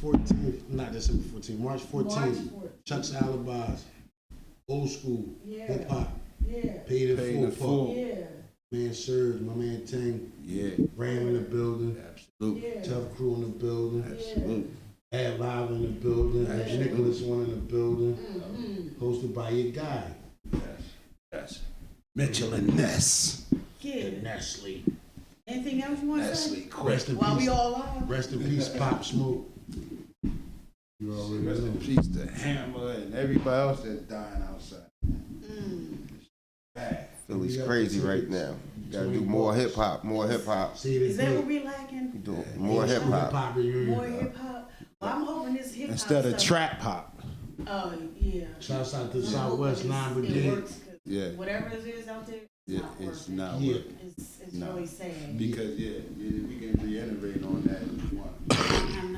14th, not December 14th, March 14th, Chuck's Alibis, old school, hip hop, paid in full. Man Surge, my man Tang, Ram in the building, absolutely. Tough Crew in the building, Absolutely. Ad Live in the building, Nicholas one in the building, hosted by your guy. Yes. Mitchell and Ness. Nestle. Anything else you want to say? Rest in While peace. we all live? Rest in peace, Pop Smoke. You already Rest in know. peace to Hammer and everybody else that's dying outside. Bad. Philly's crazy right now. Gotta do more hip hop, See, Is that what we lacking? Do more hip hop. More hip hop? Well, I'm hoping this hip hop Instead of stuff. trap hop. Oh, yeah. Shouts out to I'm Southwest hoping 9 it Brigade. works, 'cause Yeah. whatever it is out there, Yeah, not it's working. not Yeah. working. It's No. really sad. Because we can reiterate on that if you want.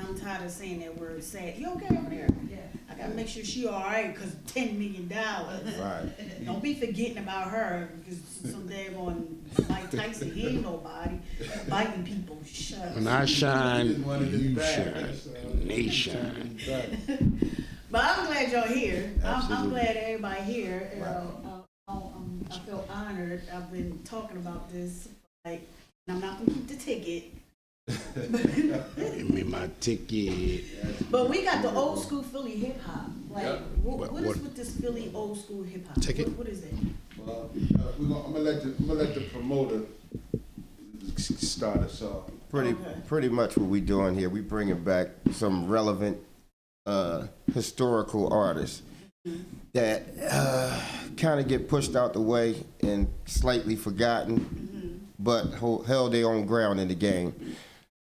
I'm tired of saying that word sad. You okay over there? Yeah. I gotta make sure she all right, cause $10 million. Right. Don't be forgetting about her, because some daggone Mike Tyson, he ain't nobody biting people. Shut up. When I shine, you back, shine. so- They shine. But I'm glad y'all here. I'm Absolutely. glad everybody here. Right. I feel honored. I've been talking about this, and I'm not gonna keep the ticket. Give me my ticket. But we got the old school Philly hip hop. Yep. What is What- with this Philly old school hip hop? Ticket? What is it? Well, I'm gonna let the promoter start us off. Pretty much what we doing here. We bringing back some relevant historical artists that kind of get pushed out the way and slightly forgotten, but held their own ground in the game.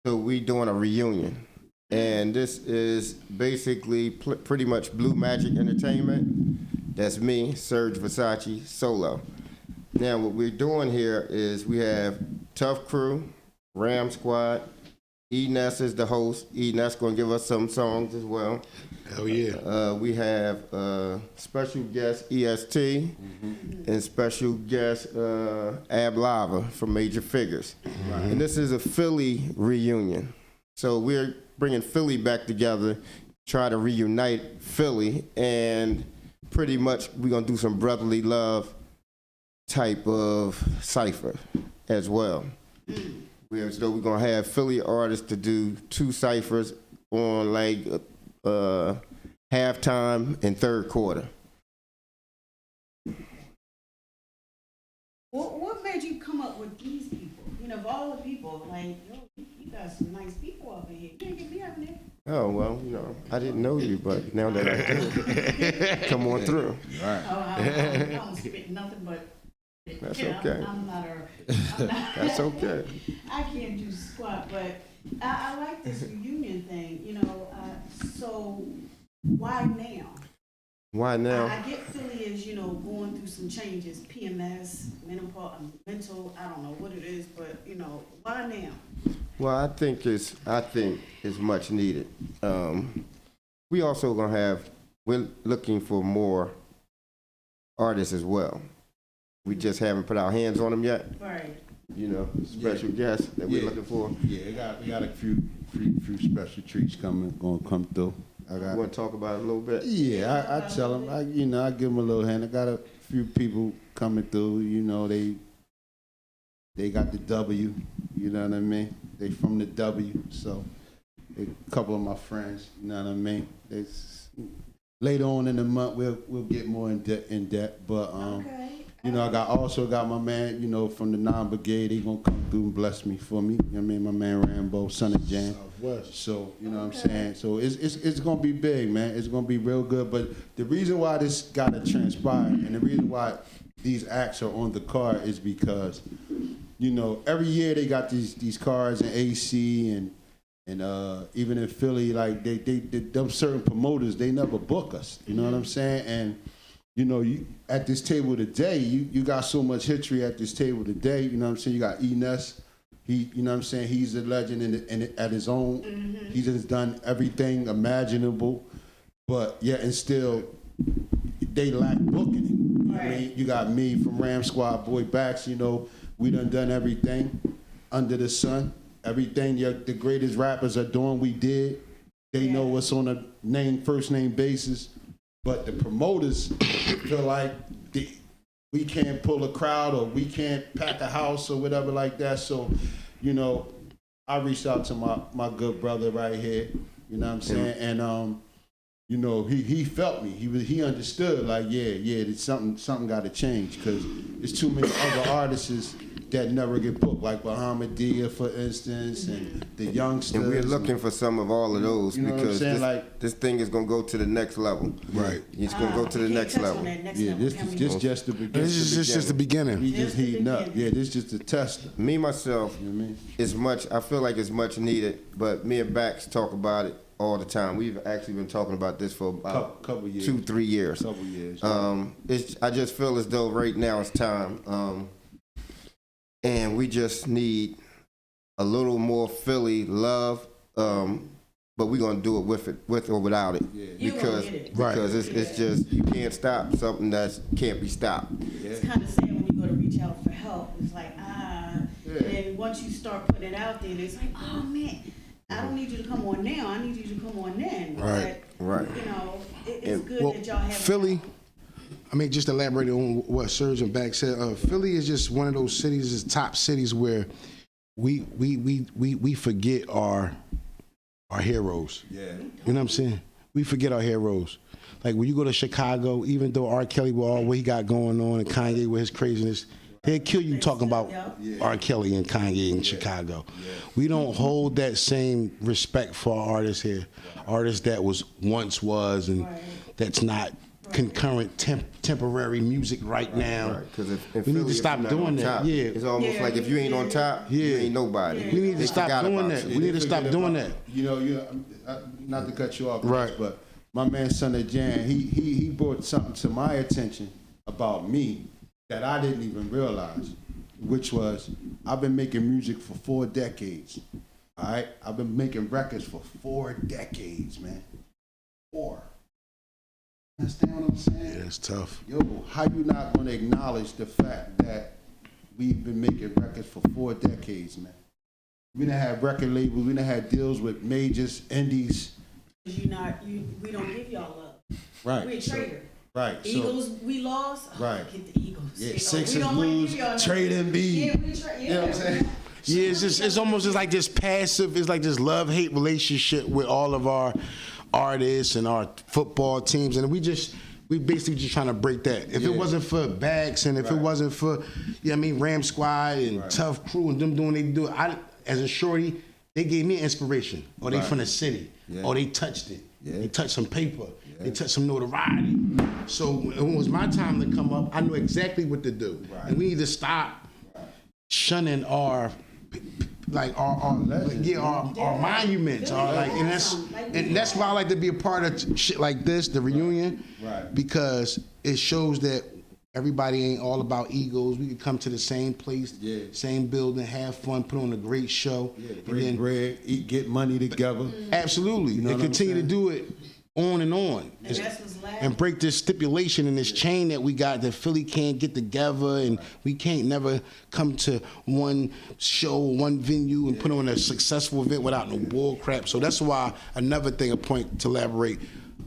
So we doing a reunion, and this is basically pretty much Blue Magic Entertainment. That's me, Serge Versace, solo. Now what we're doing here is we have Tough Crew, Ram Squad. E. Ness is the host. E. Ness gonna give us some songs as well. Hell yeah. We have special guest EST and special guest Ab Lava from Major Figures. And this is a Philly reunion. So we're bringing Philly back together, try to reunite Philly, and pretty much we're gonna do some brotherly love type of cipher as well. We're gonna have Philly artists to do 2 ciphers on halftime and third quarter. What made you come up with these people? You know, of all the people, you got some nice people up in here. You can't get me up in there. Oh, well, I didn't know you, but now that I do, come on through. Right. I don't spit nothing but. That's you know, okay. I'm not. That's okay. I can't do squat, but I like this reunion thing. So why now? Why now? I get Philly is going through some changes, PMS, mental. I don't know what it is, but why now? Well, I think it's much needed. We also we're looking for more artists as well. We just haven't put our hands on them yet. Right. Special guests that we're looking for. Yeah, we got a few special treats gonna come through. You want to talk about it a little bit? Yeah, I tell them, I give them a little hand. I got a few people coming through, they got the W, you know what I mean? They from the W, so a couple of my friends, you know what I mean? Later on in the month, we'll get more in depth, but Okay. I also got my man, from the 9 Brigade. He gonna come through and bless me for me. You know what I mean? My man Rambo, son of Jan. Southwest. So you know what I'm saying. So it's gonna be big, man. It's gonna be real good. But the reason why this gotta transpire, and the reason why these acts are on the card is because, every year they got these cars in AC and even in Philly, like them certain promoters, they never book us. You know what I'm saying? And you at this table today, you got so much history at this table today. You know what I'm saying? You got Enes. He, you know what I'm saying? He's a legend at his own. He just done everything imaginable, but yet and still, they lack booking. Right. I mean, you got me from Ram Squad, Boy Backs. We done everything under the sun. Everything the greatest rappers are doing, we did. They know what's on a first name basis, but the promoters feel like we can't pull a crowd or we can't pack a house or whatever like that. So, you know, I reached out to my good brother right here, you know what I'm saying? And, you know, he felt me. He understood, like, it's something got to change, because there's too many other artists that never get booked, like Bahamadia, for instance, and the youngsters. And we're looking for some of all of those, you know because this thing is going to go to the next level. Right. It's going to go to the next level. This just the beginning. This is just the beginning. We just heating up. Yeah, this is just the tester. Me, myself, You know what I mean? I feel like it's much needed, but me and Bax talk about it all the time. We've actually been talking about this for about Couple years. 2-3 years. Couple years. I just feel as though right now it's time. And we just need a little more Philly love, but we're gonna do it with or without it, You because gonna get it. because it's just, you can't stop something that can't be stopped. It's kind of sad when you go to reach out for help. It's like, and then once you start putting it out there, it's like, oh man, I don't need you to come on now. I need you to come on then. Right. Right. But, you know, it's good Well, that y'all have Philly, I mean, just elaborating on what Serge and Back said, Philly is just one of those cities, is top cities where we forget our heroes. Yeah. You know what I'm saying? We forget our heroes. Like when you go to Chicago, even though R. Kelly with all what he got going on and Kanye with his craziness, they'll kill you talking about R. Kelly and Kanye in Chicago. Yeah. We don't hold that same respect for our artists here. Artists that once was and that's not concurrent temporary music right now. Because we need to stop doing that. Yeah, it's almost like if you ain't on top, you ain't nobody. We need to stop doing that. We need to stop doing that. You know, not to cut you off, right? But my man Son of Jan, he brought something to my attention about me that I didn't even realize, which was I've been making music for 4 decades. All right, I've been making records for 4 decades, man. 4. Understand what I'm saying? Yeah, it's tough. Yo, how you not gonna acknowledge the fact that we've been making records for 4 decades, man? We done had record labels, we done had deals with majors, indies. we don't give y'all love. Right. We're a trader. Right. Eagles, we lost. Right. Get the Eagles. Yeah, Sixers lose, trade and be. Yeah, we trade. You know what I'm saying? Yeah, it's almost just like this passive. It's like this love-hate relationship with all of our artists and our football teams, and we basically just trying to break that. If it wasn't for Bags and if it wasn't for, Ram Squad and Tough Crew and them doing they do, as a shorty, they gave me inspiration. Or they from the city. Or they touched it. They touched some paper. They touched some notoriety. So when it was my time to come up, I knew exactly what to do. And we need to stop shunning our monuments, and that's why I like to be a part of shit like this, the reunion, because it shows that everybody ain't all about egos. We can come to the same place, same building, have fun, put on a great show, break bread, eat, get money together. Absolutely, and continue to do it on and on, and break this stipulation and this chain that we got that Philly can't get together and we can't never come to one show, one venue and put on a successful event without no bull crap. So that's why another thing, a point to elaborate,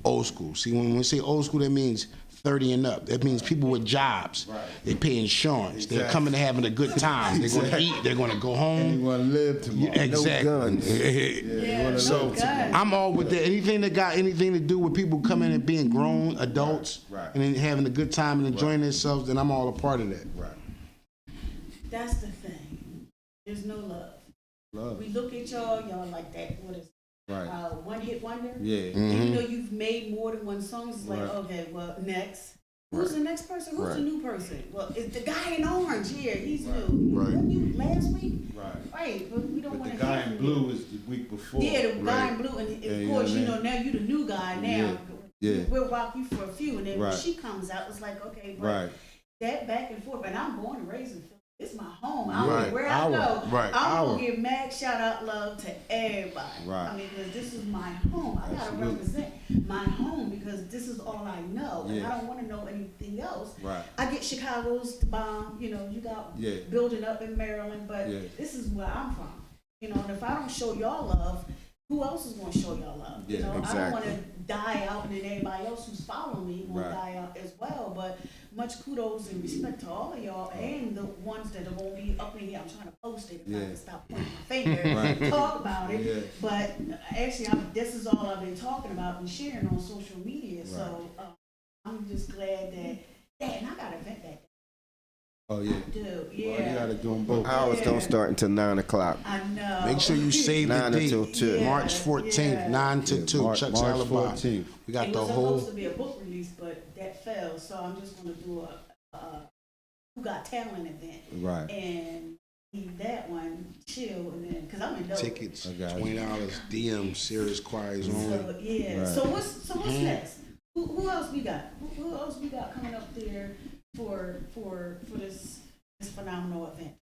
old school. See, when we say old school, that means 30 and up. That means people with jobs. They pay insurance. They're coming to having a good time. They're going to eat. They're going to go home. And they want to live tomorrow. Exactly. No guns. So I'm all with that. Anything that got anything to do with people coming and being grown adults and then having a good time and enjoying themselves, then I'm all a part of that. That's the thing. There's no love. We look at y'all like that. What is it? One hit wonder. Yeah. And you know you've made more than one song. It's like, okay, well, next. Who's the next person? Who's the new person? Well, it's the guy in orange. Yeah, he's new. Wasn't you last week? Right, but we don't want to. The guy in blue was the week before. Yeah, the guy in blue, and of course, now you the new guy now. We'll rock you for a few, and then when she comes out, it's like, okay, but that back and forth. And I'm born and raised in Philly. It's my home. Where I go, I'm going to give mad shout out love to everybody. I mean, because this is my home. I got to represent my home because this is all I know. And I don't want to know anything else. I get Chicago's bomb. You got building up in Maryland, but this is where I'm from. And if I don't show y'all love, who else is going to show y'all love? Yeah, you know, exactly. I don't want to die out, and then everybody else who's following me will die out as well. But much kudos and respect to all of y'all and the ones that are going to be up in here. I'm trying to post it if I can stop pointing my finger and talk about it. Yeah. But actually, this is all I've been talking about and sharing on social media. Right. So I'm just glad that, and I got to vet that. Oh, yeah. I do, yeah. Well, you got to do them both. Hours don't start until 9 o'clock. I know. Make sure you save the 9 date. until 2. March 14th, 9 to 2. Chuck's March Alibi. 14th. We got it the was whole. supposed to be a book release, but that fell. So I'm just going to do a Who Got Talent event. Right. And leave that one chill, and then because I'm in dope. Tickets, $20. DM Serious Choirs only. So yeah. Right. So what's next? Who else we got? Who else we got coming up there for this phenomenal event?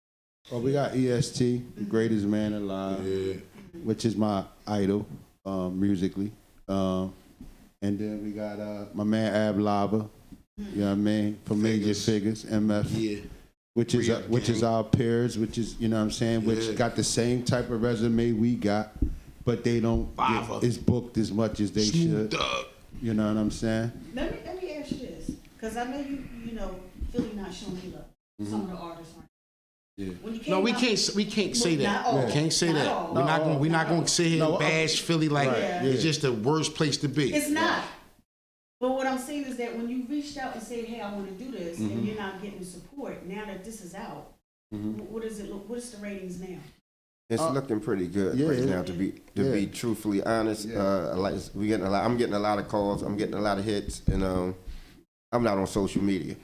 Well, we got EST, the greatest man alive, which is my idol musically. And then we got my man Ab Lava, you know what I mean, from Major Figures, MF, which is our peers, which is, you know what I'm saying, which got the same type of resume we got, but they don't get is booked as much as they should. You know what I'm saying? Let me ask you this, because I know you know Philly not showing you love. Some of the artists aren't. Yeah. No, we can't say that. We can't say that. We're not going to sit here and bash Philly like it's just the worst place to be. It's not. But what I'm saying is that when you reached out and said, "Hey, I want to do this," and you're not getting support, now that this is out, what does it look? What is the ratings now? It's looking pretty good right now, to be truthfully honest. I'm getting a lot of calls. I'm getting a lot of hits, and I'm not on social media.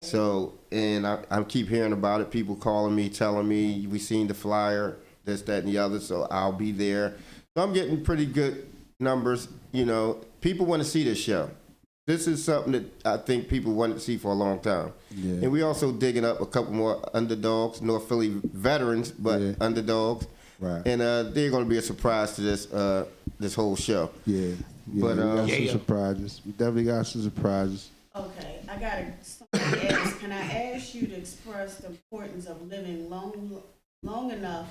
So, and I keep hearing about it. People calling me, telling me, we seen the flyer, this, that, and the other. So I'll be there. So I'm getting pretty good numbers. You know, people want to see this show. This is something that I think people wanted to see for a long time. Yeah. And we also digging up a couple more underdogs, North Philly veterans, but underdogs. Right. And they're going to be a surprise to this whole show. Yeah. But we got some surprises. We definitely got some surprises. Okay, I got to ask. Can I ask you to express the importance of living long enough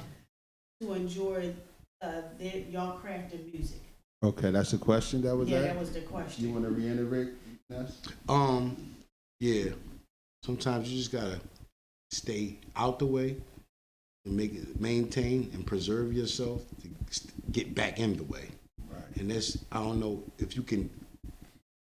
to enjoy y'all craft and music? Okay, that's the question that was that was the question. You want to reiterate, Ness? Yeah. Sometimes you just gotta stay out the way and maintain and preserve yourself to get back in the way. Right. And that's, I don't know if you can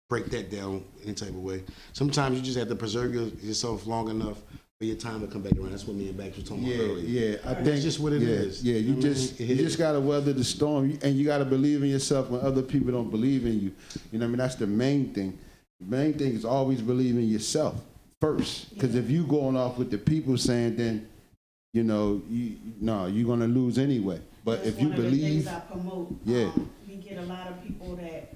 break that down any type of way. Sometimes you just have to preserve yourself long enough for your time to come back around. That's what me and Bax were talking about earlier. Yeah, I think that's just what it is. Yeah, you just gotta weather the storm, and you gotta believe in yourself when other people don't believe in you. You know what I mean? That's the main thing. The main thing is always believe in yourself first, because if you going off with the people saying, then you know you're gonna lose anyway. But that's if you one of the believe, things I promote. We get a lot of people that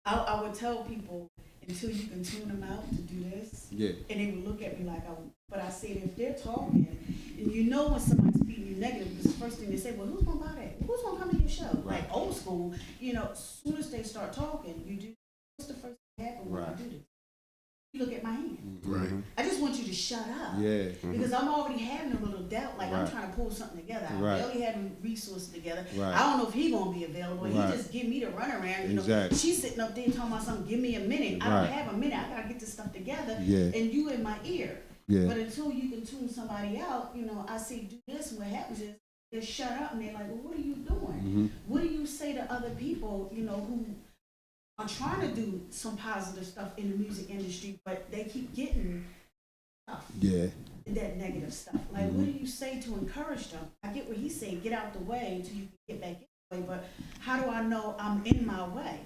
I would tell people, until you can tune them out to do this. Yeah. And they would look at me like, but I said, if they're talking, and you know when somebody's feeding you negative, because the first thing they say, well, who's going to buy that? Who's going to come to your show? Right. Like old school, you know, as soon as they start talking, you do, what's the first thing that happens when you do this? You look at my hand. Right. I just want you to shut up. Yeah. Because I'm already having a little doubt, like I'm trying to pull something together. I'm barely having resources together. Right. I don't know if he's going to be available. He just give me the runaround. You know, she's sitting up there talking about something, give me a minute. I don't have a minute. I got to get this stuff together. Yeah. And you in my ear. Yeah. But until you can tune somebody out, you know, I say do this, and what happens is they shut up and they're like, well, what are you doing? What do you say to other people, you know, who are trying to do some positive stuff in the music industry, but they keep getting stuff. Yeah. That negative stuff. Like, what do you say to encourage them? I get what he's saying, get out the way until you can get back in the way, but how do I know I'm in my way?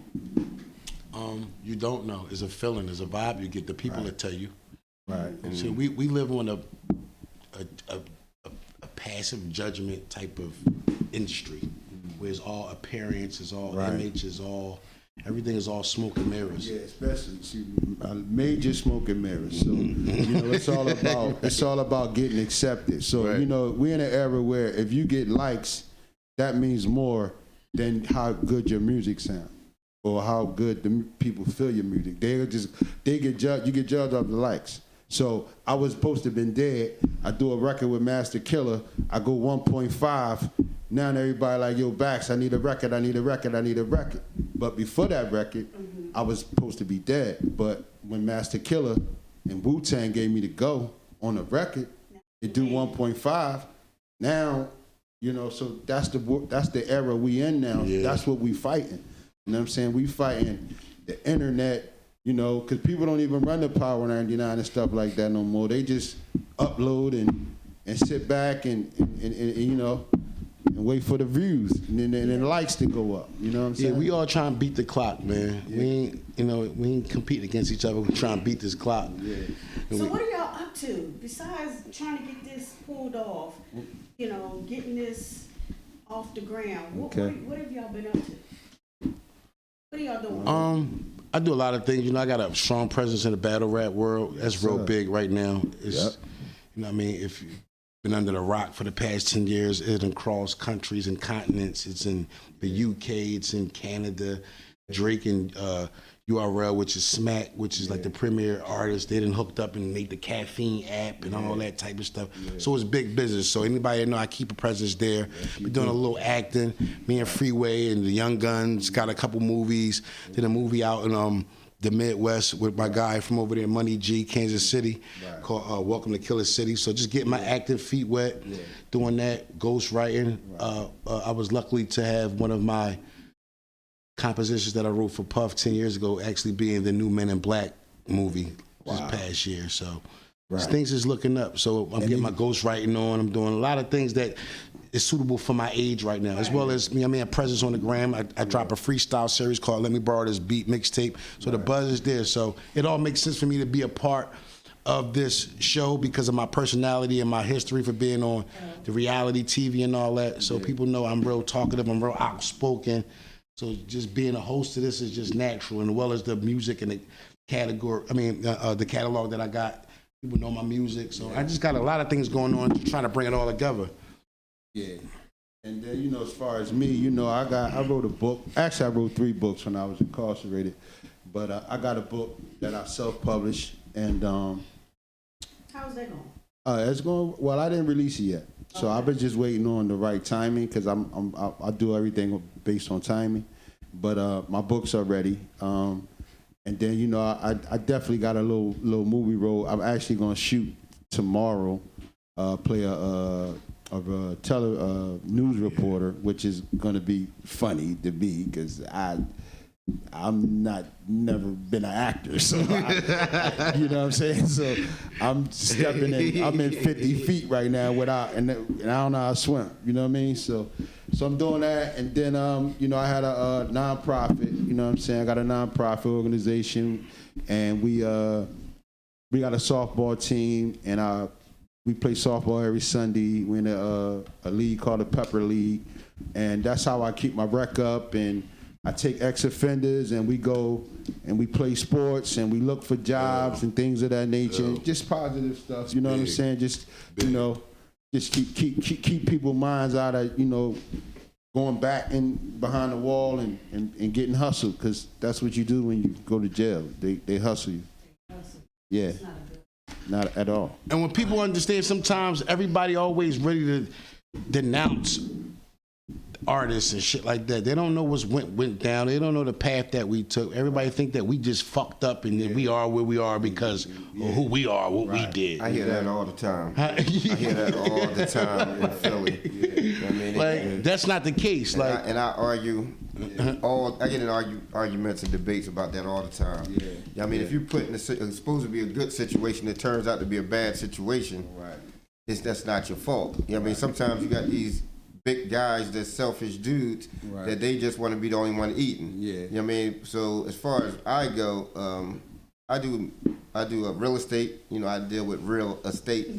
You don't know. It's a feeling, it's a vibe you get. The people that tell you. Right. And so we live on a passive judgment type of industry, where it's all appearance, it's all image, it's all everything is all smoke and mirrors. Yeah, especially major smoke and mirrors. So you know, it's all about getting accepted. So you know, we're in an era where if you get likes, that means more than how good your music sounds or how good the people feel your music. They get judged. You get judged off the likes. So I was supposed to have been dead. I do a record with Master Killer. I go 1.5, Now everybody like, yo, Bax, I need a record, I need a record, I need a record. But before that record, I was supposed to be dead. But when Master Killer and Wu-Tang gave me the go on a record, it do 1.5. Now, you know, so that's the era we in now. Yeah. That's what we fighting. You know what I'm saying? We fighting the internet, you know, because people don't even run the Power 99 and stuff like that no more. They just upload and sit back and you know, and wait for the views and then the likes to go up. You know what I'm saying? Yeah, we all trying to beat the clock, man. Yeah. We ain't competing against each other. We trying to beat this clock. Yeah. So what are y'all up to besides trying to get this pulled off? You know, getting this off the ground. What have y'all been up to? What are y'all doing? I do a lot of things. You know, I got a strong presence in the battle rap world. That's real big right now. It's, you know what I mean? If you've been under the rock for the past 10 years, it's across countries and continents. It's in the UK, it's in Canada. Drake and URL, which is Smack, which is like the premier artist. They done hooked up and made the Caffeine app and all that type of stuff. So it's big business. So anybody that know I keep a presence there. We're doing a little acting. Me and Freeway and the Young Guns got a couple movies. Did a movie out in the Midwest with my guy from over there, Money G, Kansas City, called Welcome to Killer City. So just getting my acting feet wet, doing that, ghost writing. I was lucky to have one of my compositions that I wrote for Puff 10 years ago actually being the new Men in Black movie this past year. So things is looking up. So I'm getting my ghost writing on. I'm doing a lot of things that is suitable for my age right now, as well as, you know, I mean, a presence on the gram. I drop a freestyle series called Let Me Borrow This Beat mixtape. So the buzz is there. So it all makes sense for me to be a part of this show because of my personality and my history for being on the reality TV and all that. So people know I'm real talkative, I'm real outspoken. So just being a host of this is just natural, and as well as the music and the category. I mean, the catalog that I got. People know my music, so I just got a lot of things going on, just trying to bring it all together. Yeah, and then, you know, as far as me, you know, I wrote a book. Actually, I wrote 3 books when I was incarcerated, but I got a book that I self-published, and how's that going? It's going well. I didn't release it yet, so I've been just waiting on the right timing because I do everything based on timing. But my books are ready, and then, you know, I definitely got a little movie role. I'm actually gonna shoot tomorrow, play a news reporter, which is gonna be funny to me because I'm never been an actor, so you know what I'm saying. So I'm stepping in. I'm in 50 feet right now without, and I don't know how to swim. You know what I mean. So I'm doing that, and then you know, I had a nonprofit. You know what I'm saying. I got a nonprofit organization, and we got a softball team, and we play softball every Sunday. We're in a league called the Pepper League, and that's how I keep my rec up. And I take ex-offenders and we go and we play sports and we look for jobs and things of that nature. Just positive stuff, you know what I'm saying? Just, you know, just keep people's minds out of, you know, going back and behind the wall and getting hustled, because that's what you do when you go to jail. They hustle you. Yeah, not at all. And when people understand, sometimes everybody always ready to denounce artists and shit like that. They don't know what's went down. They don't know the path that we took. Everybody think that we just fucked up and that we are where we are because of who we are, what we did. I hear that all the time. I hear that all the time in Philly. You know what I mean? Like, that's not the case. And I argue I get in arguments and debates about that all the time. I mean, if you put in it's supposed to be a good situation, it turns out to be a bad situation. That's not your fault. You know what I mean? Sometimes you got these big guys that's selfish dudes that they just want to be the only one eating. You know what I mean? So as far as I go, I do a real estate. You know, I deal with real estate.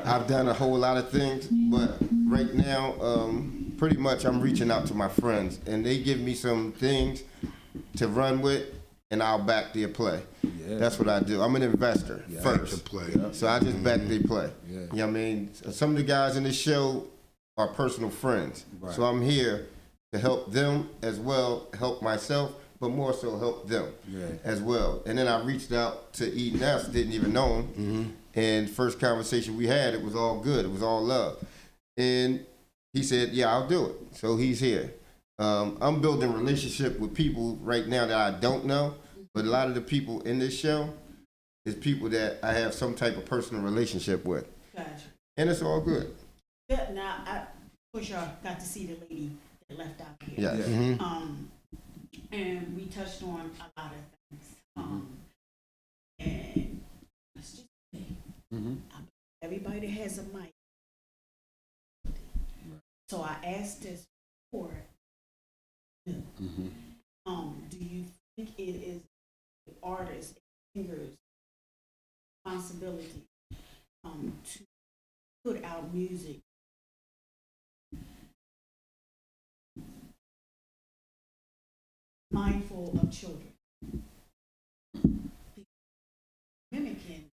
I've done a whole lot of things, but right now, pretty much I'm reaching out to my friends, and they give me some things to run with, and I'll back their play. That's what I do. I'm an investor first. So I just back their play. You know what I mean? Some of the guys in this show are personal friends. So I'm here to help them as well, help myself, but more so help them as well. And then I reached out to E. Ness, didn't even know him. And first conversation we had, it was all good. It was all love. And he said, yeah, I'll do it. So he's here. I'm building relationship with people right now that I don't know, but a lot of the people in this show is people that I have some type of personal relationship with. Gotcha. And it's all good. Yeah, now, I wish y'all got to see the lady that left out here. Yeah. Mm-hmm. And we touched on a lot of things. And let's just say, everybody that has a mic. So I asked this before. Do you think it is the artist, singer's responsibility to put out music mindful of children? Mimicking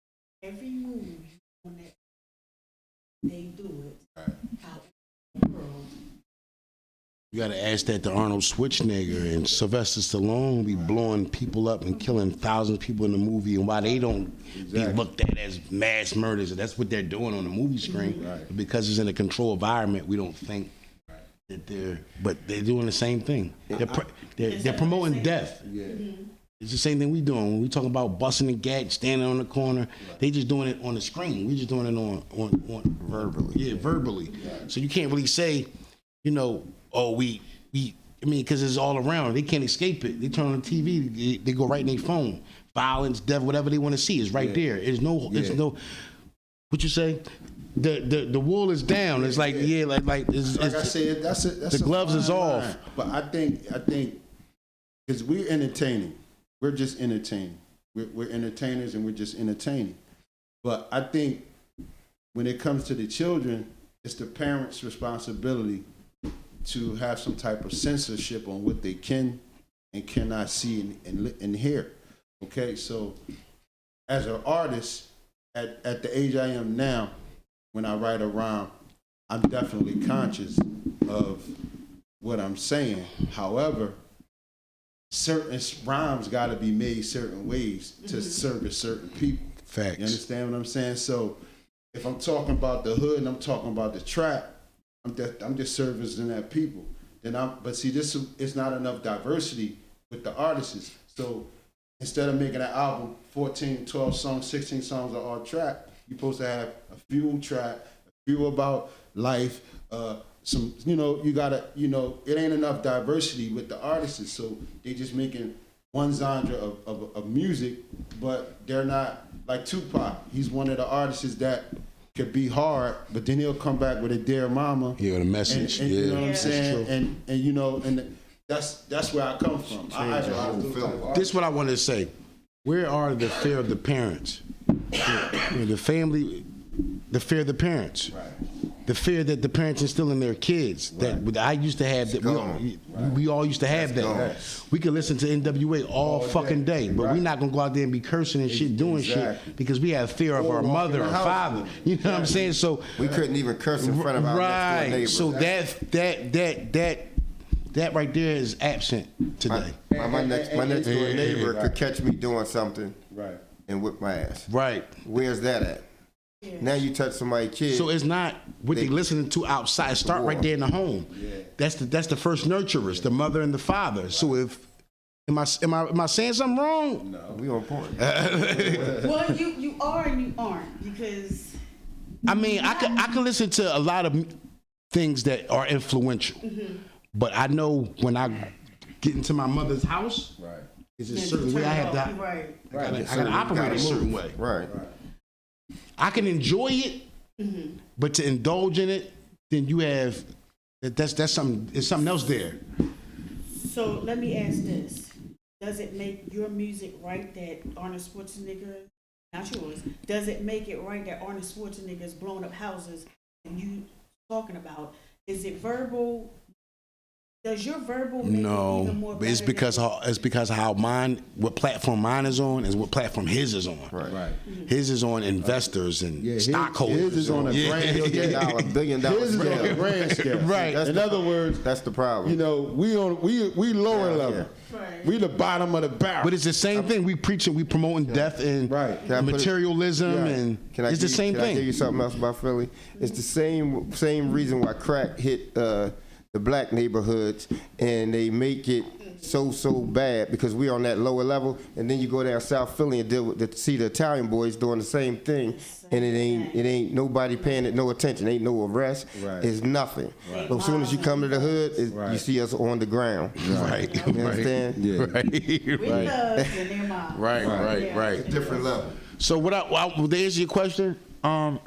every move on that they do it out in the world. You gotta ask that to Arnold Schwarzenegger and Sylvester Stallone be blowing people up and killing thousands of people in the movie, and why they don't be looked at as mass murders. That's what they're doing on the movie screen. Right. Because it's in a controlled environment, we don't think that but they're doing the same thing. They're promoting death. Yeah. It's the same thing we doing. When we talk about busting the gat, standing on the corner, they just doing it on the screen. We just doing it on verbally. Yeah, verbally. Right. So you can't really say, oh, we because it's all around. They can't escape it. They turn on the TV, they go right in their phone. Violence, death, whatever they want to see is right there. It's no, what you say? The wool is down. It's like like I said, that's the gloves is off. Line. But I think because we're entertaining, we're just entertaining. We're entertainers and we're just entertaining. But I think when it comes to the children, it's the parents' responsibility to have some type of censorship on what they can and cannot see and hear. Okay, so as an artist, at the age I am now, when I write a rhyme, I'm definitely conscious of what I'm saying. However, certain rhymes got to be made certain ways to service certain people. Facts. You understand what I'm saying? So if I'm talking about the hood and I'm talking about the trap, I'm just servicing that people. But see, this is not enough diversity with the artists. So instead of making an album, 14, 12 songs, 16 songs are all trap, you're supposed to have a few trap, a few about life, some, you gotta, it ain't enough diversity with the artists. So they just making one genre of music, but they're not like Tupac. He's one of the artists that could be hard, but then he'll come back with a Dear Mama. Yeah, with a message. And you know what I'm saying? And that's where I come from. This is what I wanted to say. Where are the fear of the parents? The family, the fear of the parents. Right. The fear that the parents instill in their kids. Right. That I used to have. That we all used to have that. Right. We could listen to NWA all fucking day, but we're not gonna go out there and be cursing and shit, doing shit because we have fear of our mother or father. You know what I'm saying? So we couldn't even curse in front of our next door neighbor. So that right there is absent today. My next door neighbor could catch me doing something and whip my ass. Right. Where's that at? Yeah. Now you touch somebody's kid. So it's not what they listening to outside. Start right there in the home. Yeah. That's the first nurturers, the mother and the father. Right. So if am I saying something wrong? No, we on point. Well, you are and you aren't, because I mean I can listen to a lot of things that are influential, but I know when I get into my mother's house, it's a certain way I have that. I gotta operate a certain way. Right. I can enjoy it, but to indulge in it, then you have that's something. It's something else there. So let me ask this: does it make your music right that Arnold Schwarzenegger, not yours, does it make it right that Arnold Schwarzenegger is blowing up houses and you talking about? Is it verbal Does your verbal make it even more but it's better because how what platform mine is on is what platform his is on. Right. Mm-hmm. His is on investors and stockholders. His is on a $1 billion His is on a scale. grand scale. Right. In other words, That's the problem. you know, we lower level. Right. We the bottom of the barrel. But it's the same thing. We promoting death and Right. Can I put it- materialism, Yeah. and Can I it's the give- same can I thing. give you something else about Philly? It's the same reason why crack hit the black neighborhoods, and they make it so bad because we're on that lower level, and then you go down South Philly and see the Italian boys doing the same thing, and it ain't nobody paying it no attention. Ain't no arrest. Right. It's nothing. But as soon as you come to the hood, you see us on the ground. Right. You understand? Yeah. Right. We thugs and they're moms. Right. Different level. So to answer your question,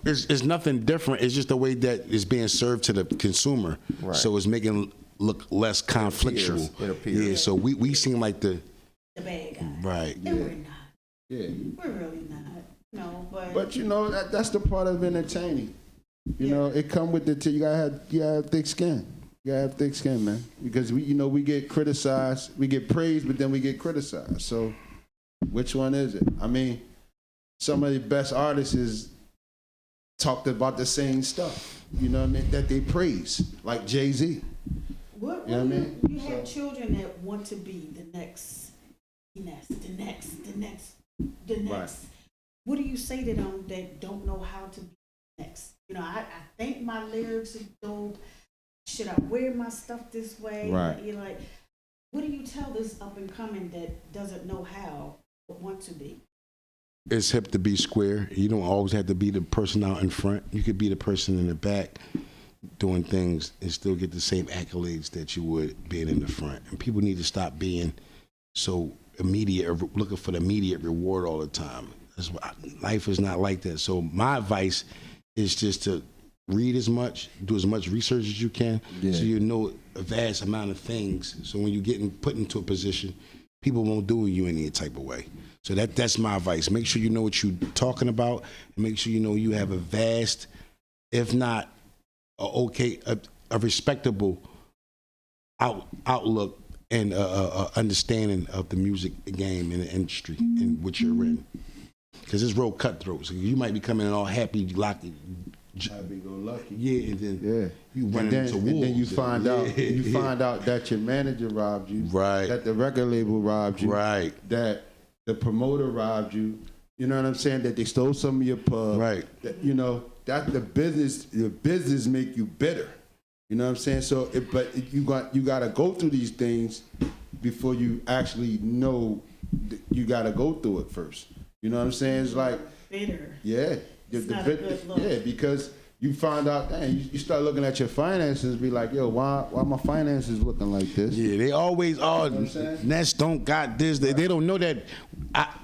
it's nothing different. It's just the way that it's being served to the consumer. Right. So it's making it look less conflictual. It appears. Yeah. So we seem like the bad guy. right. And we're not. Yeah. We're really not. No, But you know, that's the part of entertaining. You know, it come with you gotta have thick skin. You gotta have thick skin, man. Because we get criticized, we get praised, but then we get criticized. So which one is it? I mean, some of the best artists talked about the same stuff, you know what I mean, that they praise, like Jay-Z. What You know what I mean? You have children that want to be the next. Right. What do you say to them that don't know how to be next? You know, I think my lyrics are dope. Should I wear my stuff this way? Right. You're like, what do you tell this up and coming that doesn't know how but want to be? It's hip to be square. You don't always have to be the person out in front. You could be the person in the back doing things and still get the same accolades that you would being in the front. And people need to stop being so immediate or looking for the immediate reward all the time. Life is not like that. So my advice is just to read as much, do as much research as you can, so you know a vast amount of things. So when you're getting put into a position, people won't do you any type of way. So that's my advice. Make sure you know what you're talking about, and make sure you know you have a vast, if not a respectable outlook and understanding of the music game and the industry in which you're in. Because it's real cutthroat. So you might be coming in all happy, lucky. Happy-go-lucky. Yeah, and then you run into wolves. And then you find out that your manager robbed you. Right. That the record label robbed you. Right. That the promoter robbed you. You know what I'm saying? That they stole some of your pub. Right. That, you know, that the business make you bitter. You know what I'm saying? So, you got to go through these things before you actually know you got to go through it first. You know what I'm saying? It's like Bitter. yeah. It's not a good look. Yeah, because you find out, you start looking at your finances and be like, yo, why my finances looking like this? Yeah, they always are. You know what I'm saying? Nets don't got this. They don't know that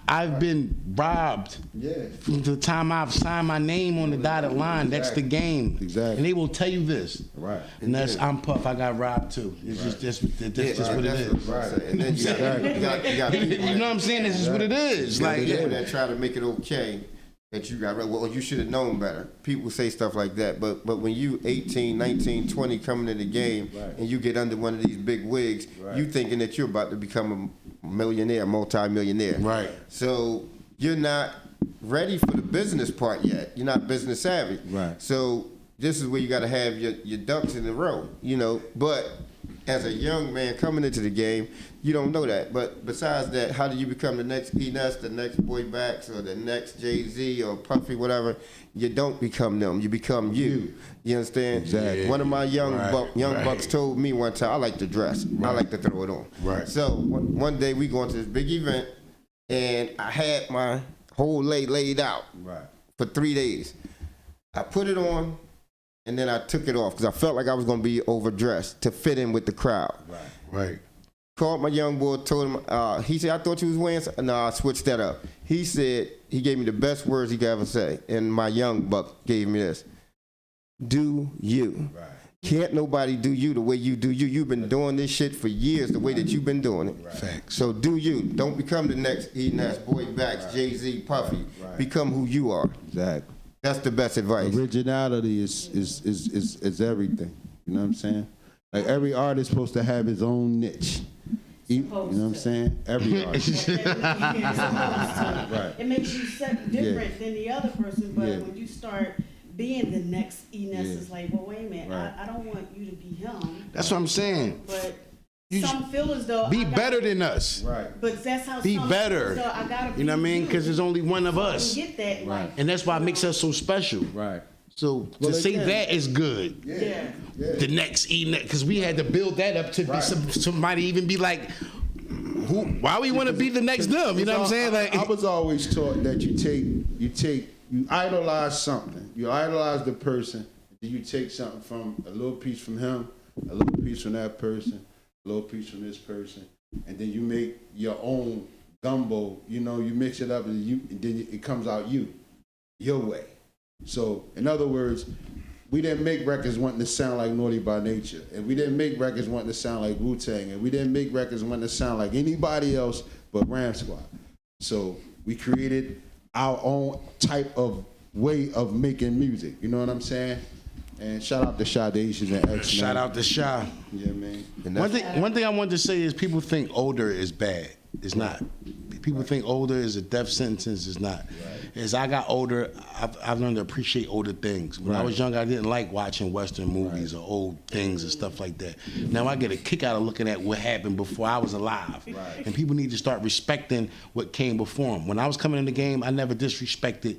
I've been robbed. Yeah. From the time I've signed my name on the dotted line. That's the game. Exactly. And they will tell you this. Right. And I'm Puff. I got robbed too. It's just what it is. Right. And then you got people You know what I'm saying? This is what it is. Like people that try to make it okay that you got, well, you should have known better. People say stuff like that, but when you 18, 19, 20 coming in the game and you get under one of these big wigs, you thinking that you're about to become a millionaire, multi-millionaire. Right. So you're not ready for the business part yet. You're not business savvy. Right. So this is where you got to have your ducks in a row, you know. But as a young man coming into the game, you don't know that. But besides that, how do you become the next E-Ness, the next Boy Bax, or the next Jay-Z or Puffy, whatever? You don't become them. You become you. You understand? Exactly. One of my young bucks told me one time, I like to dress. I like to throw it on. Right. So one day we going to this big event, and I had my whole laid out for 3 days. I put it on, and then I took it off because I felt like I was going to be overdressed to fit in with the crowd. Right. Called my young boy, told him, he said, I thought you was wearing something. No, I switched that up. He said, he gave me the best words he could ever say. And my young buck gave me this. Do you. Right. Can't nobody do you the way you do you. You've been doing this shit for years the way that you've been doing it. Right. Facts. So do you. Don't become the next E-Ness, Boy Bax, Jay-Z, Puffy. Become who you are. Exactly. That's the best advice. Originality is everything. You know what I'm saying? Like every artist supposed to have his own niche. You know what I'm saying? Every artist. Right. It makes you different than the other person, but when you start being the next Enes, it's like, well, wait a minute, I don't want you to be him. That's what I'm saying. But some feel as though be better than us. Right. But that's how be some better. Feel as though I gotta be you know what I mean? Because there's only one of us. Get that, right. And that's why it makes us so special. Right. So to say that is good. Yeah. The next Enes, because we had to build that up to be somebody even be like, why we want to be the next them? You know what I'm saying? Like I was always taught that you idolize something. You idolize the person. Then you take something from a little piece from him, a little piece from that person, a little piece from this person, and then you make your own gumbo. You know, you mix it up, and then it comes out your way. So, in other words, we didn't make records wanting to sound like Naughty by Nature, and we didn't make records wanting to sound like Wu-Tang, and we didn't make records wanting to sound like anybody else but Ram Squad. So we created our own type of way of making music. You know what I'm saying? And shout out to Shy Dacious and X. Shout out to Shy. Yeah, man. One thing I wanted to say is people think older is bad. It's not. People think older is a death sentence. It's not. Right. As I got older, I've learned to appreciate older things. When I was younger, I didn't like watching Western movies or old things and stuff like that. Now I get a kick out of looking at what happened before I was alive. Right. And people need to start respecting what came before them. When I was coming in the game, I never disrespected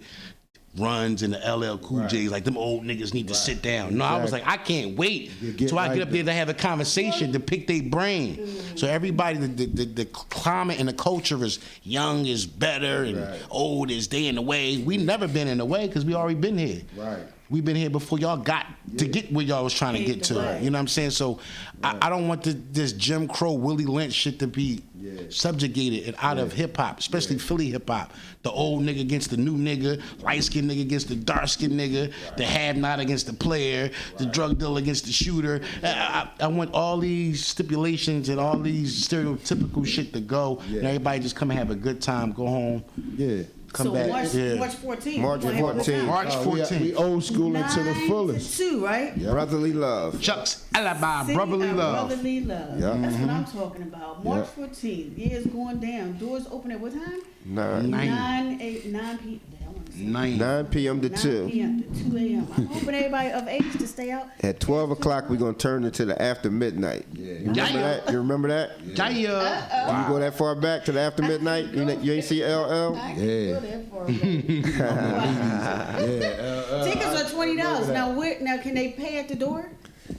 Runs and the LL Cool J's, like them old niggas need to sit down. No, I was like, I can't wait till I get up there to have a conversation to pick their brain. So everybody, the climate and the culture is young is better and old is they in the way. We never been in the way because we already been here. Right. We've been here before y'all got to get where y'all was trying to get to. You know what I'm saying? So I don't want this Jim Crow, Willie Lynch shit to be subjugated and out of hip hop, especially Philly hip hop. The old nigga against the new nigga, light skinned nigga against the dark skinned nigga, the have not against the player, the drug dealer against the shooter. I want all these stipulations and all these stereotypical shit to go, and everybody just come and have a good time, go home. Yeah. Come back. March 14th. March 14th. March 14th. We old school into the fullest. 2, right? Yep. Brotherly love. Chuck's Alibi, brotherly love. Brotherly love. Yep. That's what I'm talking about. March 14th. Yeah, it's going down. Doors open at what time? 9 p.m. 9 p.m. to 2. 9 p.m. to 2 a.m. I'm hoping everybody of age to stay out. At 12 o'clock, we're going to turn it to the after midnight. Yeah. You remember that? You remember that? Yeah. Wow. You go that far back to the after midnight? You ain't see LL? I can go that far back. Tickets are $20. Now, can they pay at the door?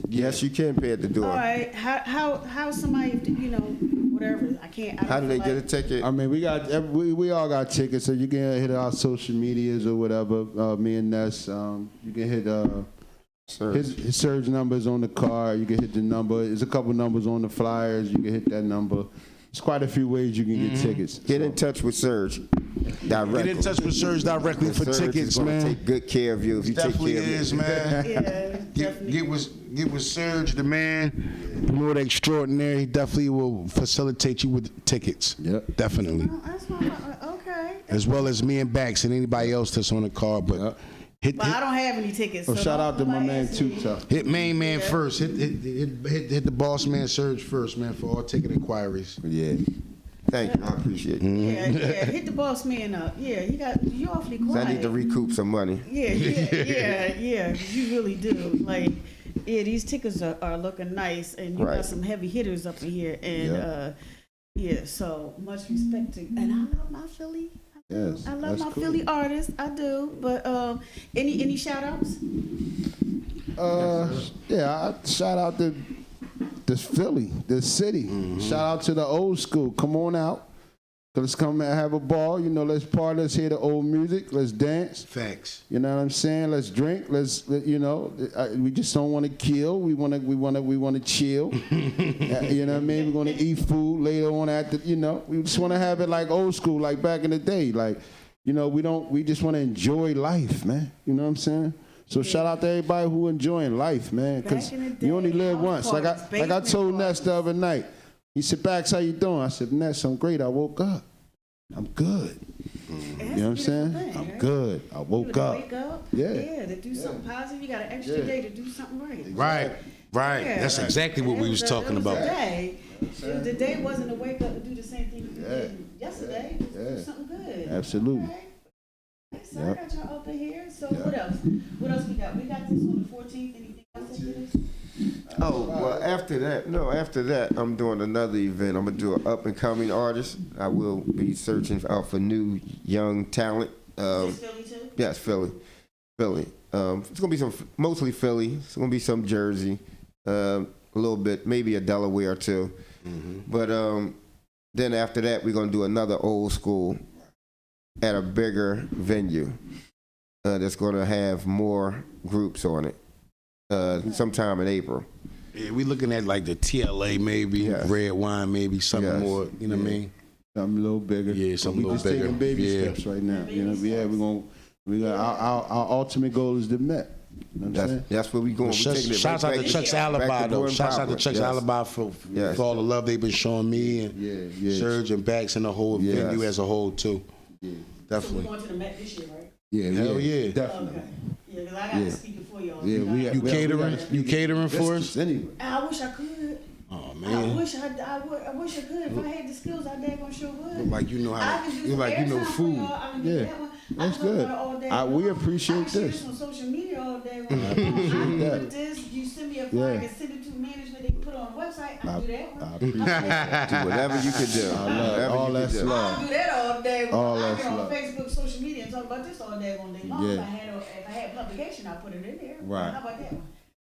Yes, you can pay at the door. All right. How somebody, whatever. How do they get a ticket? I mean, we all got tickets, so you can hit our social medias or whatever. Me and Ness, you can hit his surge numbers on the card. You can hit the number. There's a couple numbers on the flyers. You can hit that number. There's quite a few ways you can get tickets. Get in touch with Surge directly. Get in touch with Surge directly for Surge tickets, is man. Take good care of you if you take care of Definitely is, man. Get with Surge, the man. Lord extraordinary. He definitely will facilitate you with tickets. Yep. Definitely. Oh, that's okay. As well as me and Bax and anybody else that's on the card, but. I don't have any tickets. So shout out to my man Tuta. Hit main man first. Hit the boss man Surge first, man, for all ticket inquiries. Yeah. Thank you. I appreciate it. Yeah. Hit the boss man up. Yeah, you awfully quiet. I need to recoup some money. Yeah. You really do. Like, these tickets are looking nice, and you got some heavy hitters up in here, and so much respect to. And I love my Philly. Yes, I love my Philly artists. I do. But any shout outs? I shout out to Philly, the city. Shout out to the old school. Come on out. Let's come and have a ball. Let's party. Let's hear the old music. Let's dance. Facts. You know what I'm saying? Let's drink. We just don't want to kill. We want to chill. You know what I mean? We're going to eat food later on we just want to have it like old school, like back in the day. Like, we just want to enjoy life, man. You know what I'm saying? So shout out to everybody who enjoying life, man. Because you only live once. Like I told Ness the other night. He said, Bax, how you doing? I said, Ness, I'm great. I woke up. I'm good. You know what I'm saying? I'm good. I woke up. Wake up. Yeah. To do something positive. You got an extra day to do something right. Right. Right. Yeah. That's exactly what we was talking about. The day wasn't to wake up and do the same thing you did yesterday. Do something good. Absolutely. Okay. So I got y'all open here. So what else? What else we got? We got this on the 14th. Anything else after this? Oh, well, after that, I'm doing another event. I'm going to do an up-and-coming artist. I will be searching out for new, young talent. Is Philly too? Yes, Philly. It's going to be mostly Philly. It's going to be some Jersey, a little bit, maybe a Delaware too. Mm-hmm. But then after that, we're going to do another old school at a bigger venue that's going to have more groups on it sometime in April. Yeah, we looking at like the TLA maybe, red wine maybe, something more, you know what I mean? Something a little bigger. Yeah, something a little bigger. Taking baby steps right now. You know, we got our ultimate goal is the Met. You know that's where we going. Shouts out to Chuck's Alibi though. Shouts out to Chuck's Alibi for all the love they've been showing me and Serge and Bax and the whole venue as a whole too. Yeah, definitely. So we're going to the Met this year, right? Yeah, hell yeah, Okay. definitely. Yeah, because I got to speak for y'all. Yeah, you catering for us? Anyway. I wish I could. Oh man. I wish I could. If I had the skills, I daggone sure would. Look like you know how to, you like you know food. Yeah, that's good. We appreciate this. On social media all day. Put this, you send me a flag and send it to management. They put it on the website. I do that one. I appreciate that. Do whatever you can do. All that's love. I do that all day. All I that's get on love. Facebook, social media, and talk about this all day long. Yeah. If I had publication, I put it in there. Right. How about that one?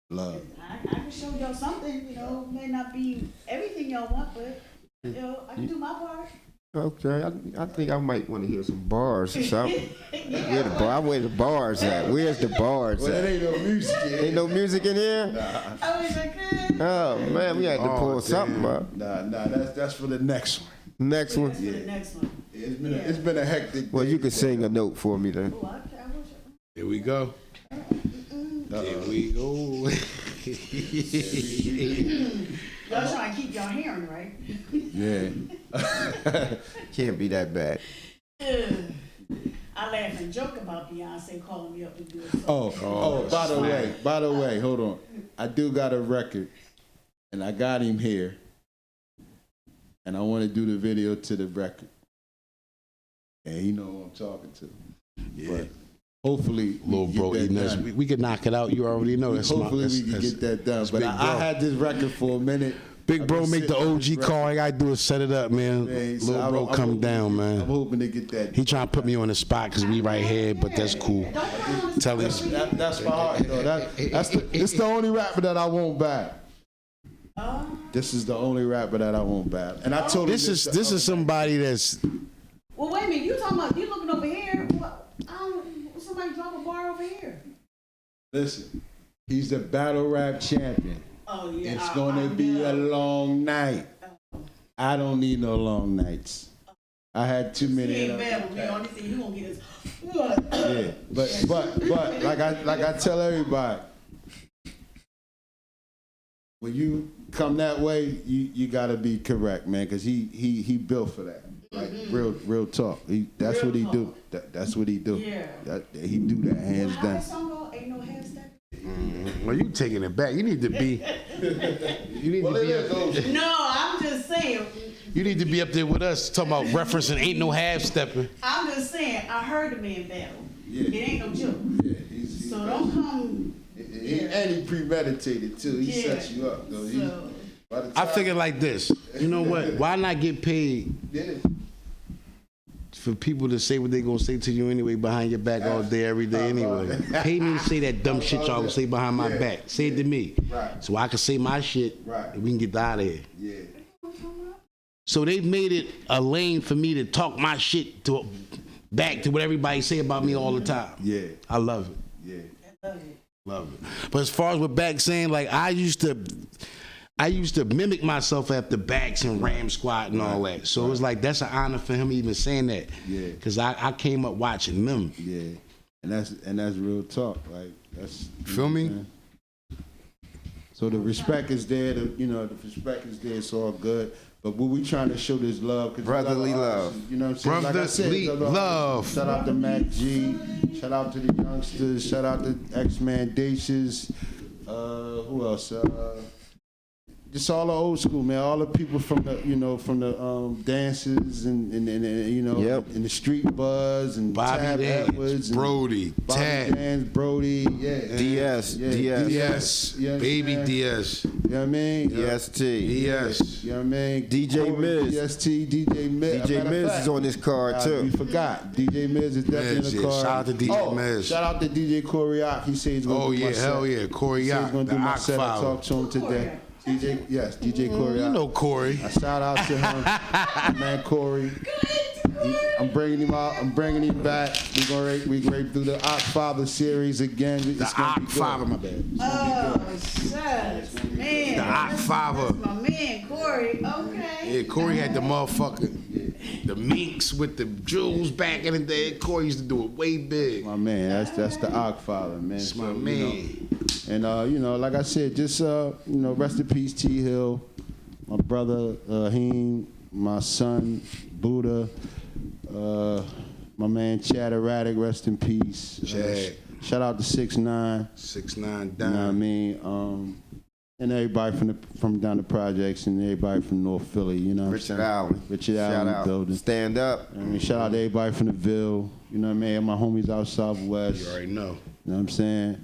Love. I can show y'all something, may not be everything y'all want, but, I can do my part. Okay, I think I might want to hear some bars or something. Where the bars at? Where's the bars at? Well, ain't no music in here. Ain't no music in here? Nah. I wish I could. Oh, man, we had to pull something up. Nah, that's for the next one. Next one? That's for the next one. It's been a hectic day. Well, you can sing a note for me then. Oh, I wish I Here we go. Here we go. Y'all trying to keep y'all hearing, right? Yeah. Can't be that bad. I laugh and joke about Beyonce calling me up to do it. By the way, hold on. I do got a record, and I got him here, and I want to do the video to the record. And he know who I'm talking to. Yeah. But hopefully, little bro, we can knock it out. You already know. Hopefully, we can get that done. But I had this record for a minute. Big bro, make the OG call. All I gotta do is set it up, man. Little bro, come down, man. I'm hoping to get that. He trying to put me on the spot because we right here, but that's cool. Tell him. That's my heart, though. It's the only rapper that I won't back. This is the only rapper that I won't back. And I told him this is somebody that's. Well, wait a minute. You looking over here? Somebody drop a bar over here. Listen, he's the battle rap champion. Oh, yeah. It's gonna be a long night. I don't need no long nights. I had too many. He ain't bad with me. Only thing you gonna get is. Yeah, but like I tell everybody, when you come that way, you gotta be correct, man, because he built for that. Like real talk. That's what he do. That's what he do. Yeah. He do that hands down. That song go, ain't no half step. Well, you taking it back. You need to be. No, I'm just saying. You need to be up there with us talking about referencing ain't no half stepping. I'm just saying. I heard the man battle. Yeah. It ain't no joke. Yeah, so don't come. And he premeditated too. He sets you up though. I figure like this. You know what? Why not get paid? Yeah. For people to say what they gonna say to you anyway behind your back all day, every day anyway. Pay me to say that dumb shit y'all gonna say behind my back. Say it to me. Right. So I can say my shit and we can get out of here. Yeah. So they've made it a lane for me to talk my shit back to what everybody say about me all the time. Yeah. I love it. Yeah. Love it. But as far as what Back saying, like I used to mimic myself after Bax and Ram Squad and all that. So it was like that's an honor for him even saying that. Yeah. Because I came up watching them. Yeah. And that's real talk. Like that's feel me? Man. So the respect is there. The respect is there. It's all good. But what we trying to show this love, brotherly love. You know what I'm saying? Brotherly love. Shout out to Mac G. Shout out to the youngsters. Shout out to X-Man Dacious. Who else? Just all the old school, man. All the people from the, dances and in the street buzz and Bobby Tab Dance, Edwards, Brody, Bobby Tab, Dance, Brody, DS. DS, Baby DS. You know what I mean? DST. DS. You know what I mean? DJ Miz. DST, DJ Miz. DJ Miz is on this card too. We forgot. DJ Miz is definitely in the card. Shout out to DJ Miz. Shout out to DJ Corey Ock. He said he's going to do my set. Hell yeah, Corey He said Ock, he's going to the do my Ock set. I Father. talked to him today. DJ Corey You Ock. know Corey. I shout out to him, my man Corey. I'm bringing him out. I'm bringing him back. We gonna do the Ock Father series again. The Ock Father, my bad. Oh, shucks, man. The Ock Father. That's my man, Corey. Okay. Yeah, Corey had the motherfucker, the minks with the jewels back in the day. Corey used to do it way big. My man, that's the Ock Father, man. That's my man. And like I said, just rest in peace, T Hill, my brother Heem, my son Buddha, my man Chad Erratic, rest in peace. Chad. Shout out to 6ix9ine. 6ix9ine You know what I down. mean? And everybody from down the projects and everybody from North Philly, you know. Richard Allen. Richard Shout Allen out. building. Stand up. I mean, shout out to everybody from the Ville. You know what I mean? My homies out Southwest. You already know. You know what I'm saying?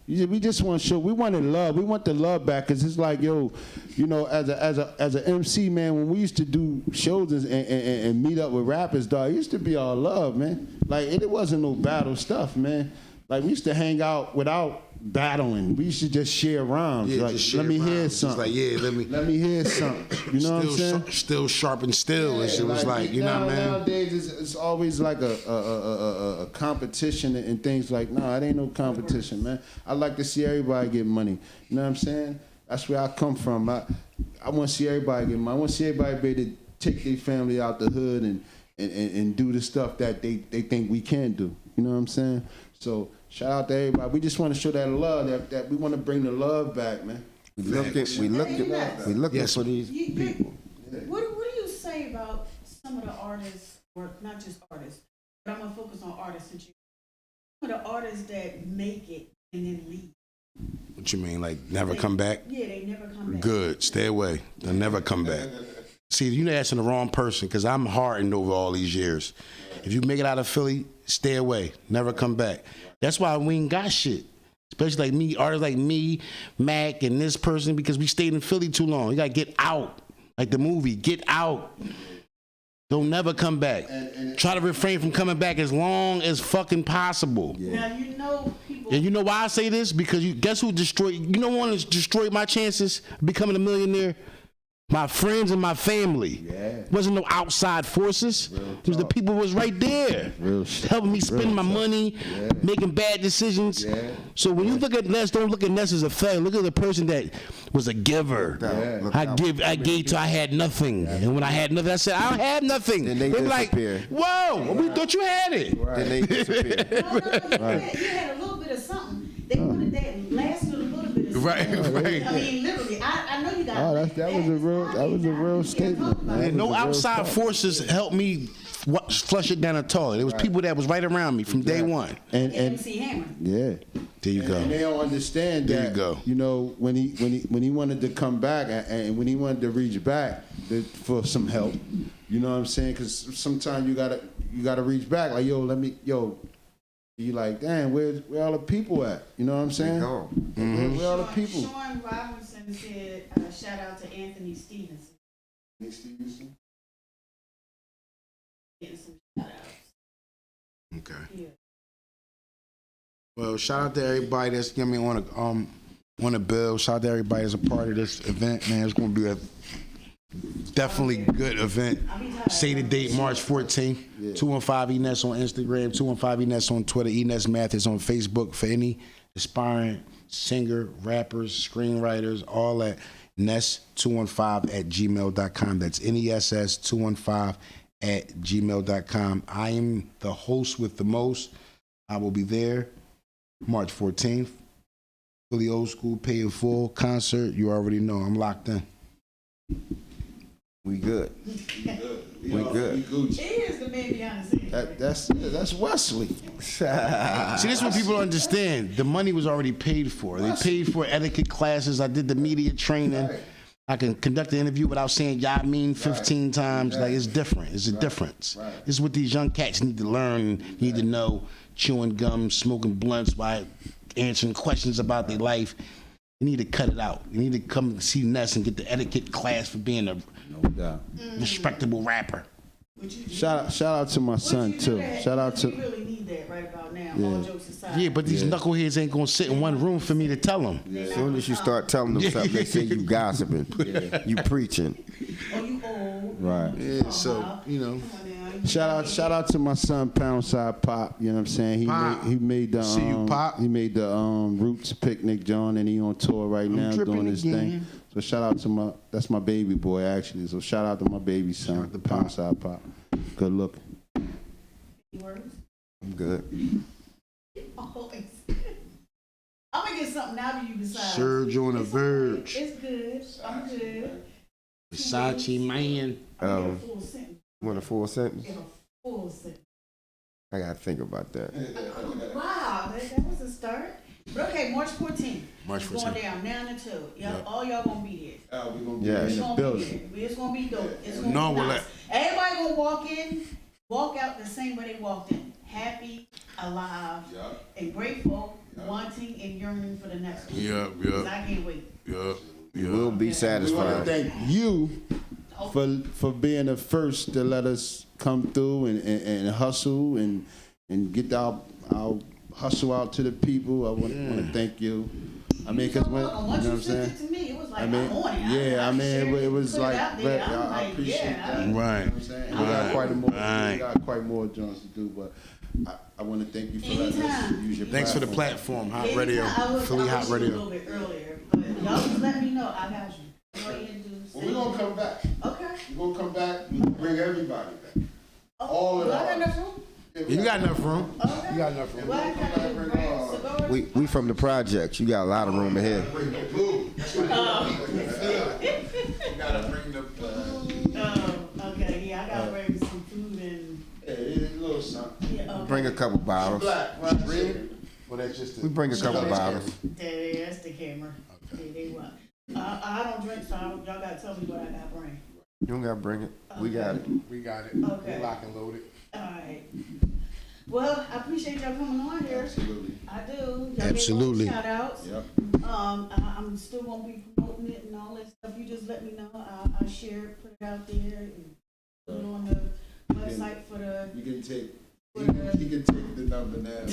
We just want to show. We wanted love. We want the love back, cause it's like, yo, as a MC, man, when we used to do shows and meet up with rappers, dog, it used to be all love, man. Like it wasn't no battle stuff, man. Like we used to hang out without battling. We used to just share rhymes. Yeah, like, just share let me hear rhymes. something. Just like, let me hear something. You know what I'm saying? Still sharp and still. And shit was like, you know what I mean? Nowadays, it's always like a competition and things like, no, it ain't no competition, man. I like to see everybody get money. You know what I'm saying? That's where I come from. I want to see everybody get money. I want to see everybody be able to take their family out the hood and do the stuff that they think we can do. You know what I'm saying? So shout out to everybody. We just want to show that love, that we want to bring the love back, man. We looking Yes. for these people. What do you say about some of the artists, or not just artists, but I'm gonna focus on artists since some of the artists that make it and then leave. What you mean, like never come back? Yeah, they never come back. Good. Stay away. They'll never come back. See, you're asking the wrong person, because I'm hardened over all these years. If you make it out of Philly, stay away. Never come back. That's why we ain't got shit. Especially like me, artists like me, Mac, and this person, because we stayed in Philly too long. You gotta get out. Like the movie, get out. Don't never come back. Try to refrain from coming back as long as fucking possible. Now you know people. And you know why I say this? Because guess who destroyed? You know one that's destroyed my chances of becoming a millionaire? My friends and my family. Yeah. Wasn't no outside forces. It was the people who was right there. Helping me spend my money, making bad decisions. Yeah. So when you look at Ness, don't look at Ness as a failure. Look at the person that was a giver. I gave till I had nothing. And when I had nothing, I said, I don't have nothing. Then they were like, disappear. whoa, we thought you had it. Then they disappear. No, you had a little bit of something. They wanted that lasted a little bit of something. Right. I mean, literally, I know you got. Oh, that was a real statement, man. And no outside forces helped me flush it down the toilet. It was people that was right around me from day one. And MC Hammer. yeah. There you go. And they don't understand There that. you go. When he wanted to come back and when he wanted to reach back for some help, you know what I'm saying? Because sometimes you gotta reach back. Like, you like, damn, where all the people at? You know what I'm saying? Where all the people? Sean Robinson said, shout out to Anthony Stevenson. Getting some shout outs. Okay. Yeah. Well, shout out to everybody that's on a bill. Shout out to everybody that's a part of this event, man. It's gonna be a definitely good event. Say the date, March 14th. 215 Eness on Instagram, 215 Eness on Twitter, Eness Mathis on Facebook for any aspiring singer, rappers, screenwriters, all that. Ness215@gmail.com. That's NESS215@gmail.com. I am the host with the most. I will be there March 14th. Philly Old School, Pay in Full concert. You already know. I'm locked in. We good. We good. He is the man behind the scenes. That's Wesley. See, this is what people don't understand. The money was already paid for. They paid for etiquette classes. I did the media training. Right. I can conduct an interview without saying "y'all mean" 15 times. Like, it's different. It's a difference. Right. This is what these young cats need to learn, need to know. Chewing gum, smoking blunts, by answering questions about their life. You need to cut it out. You need to come see Ness and get the etiquette class for being a respectable rapper. Shout out to my son too. Shout out to. We really need that right about now. All jokes aside. Yeah, but these knuckleheads ain't gonna sit in one room for me to tell them. As soon as you start telling them something, they say you gossiping, you preaching. Oh, you old. Right. Yeah. So Shout out to my son Poundside Pop. You know what I'm saying? He made the See you, Pop. He made the Roots picnic, John, and he on tour right now doing his thing. So shout out to that's my baby boy actually. So shout out to my baby son, the Poundside Pop. Good looking. I'm good. I'm gonna get something out of you besides. Serge on a verge. It's good. I'm good. Versace man. Want a full sentence? Yeah, a full sentence. I gotta think about that. Wow, that was a start. But okay, March 14th. March 14th. Going down, down the two. All y'all gonna be there. We gonna be Yes. in the building. It's gonna be dope. It's gonna be nice. Everybody gonna walk out the same way they walked in. Happy, alive, and grateful, wanting and yearning for the next one. Yeah. I can't wait. Yeah. We'll be We want satisfied. to thank you for being the first to let us come through and hustle and get our hustle out to the people. I want to thank you. I mean, because when you know what I'm saying. To me, it was like I mean, it was like, I appreciate that. Right. You know what I'm saying? We got quite more joints to do, but I want to thank you for letting us use your Thanks platform. for the platform, Hot Radio, Philly Hot A Radio. little bit earlier, but y'all just let me know. I got you. All you had to do is Well, we're going to come back. Okay. We're going to come back. We're going to bring everybody back. All of I got it. enough room? You got enough room. Okay. You got enough room. Well, I gotta do cigars. We from the projects. You got a lot of room ahead. Bring the blue. You gotta bring the. Okay. Yeah, I gotta bring some food and. Yeah, it's a little something. Yeah, okay. Bring a couple bottles. Black, right? Green? Well, that's just. We bring a couple bottles. Yeah, that's the camera. Okay. They want. I don't drink, so y'all gotta tell me what I gotta bring. You don't gotta bring it. We got it. We got it. Okay. We lock and loaded. All right. Well, I appreciate y'all coming on here. Absolutely. I do. Y'all Absolutely. Shout outs. Yep. I'm still gonna be promoting it and all that stuff. You just let me know. I'll share it, put it out there, and put it on the website for the. You can take. He can take the number now.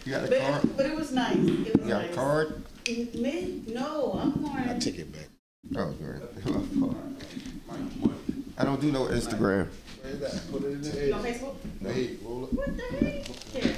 You got a card? But it was nice. It was You got nice. a card? Me? No, I'm more. I take it back. Oh, great. I don't do no Instagram. Put it in the You on Facebook? Hey, roll it. What the heck? Here.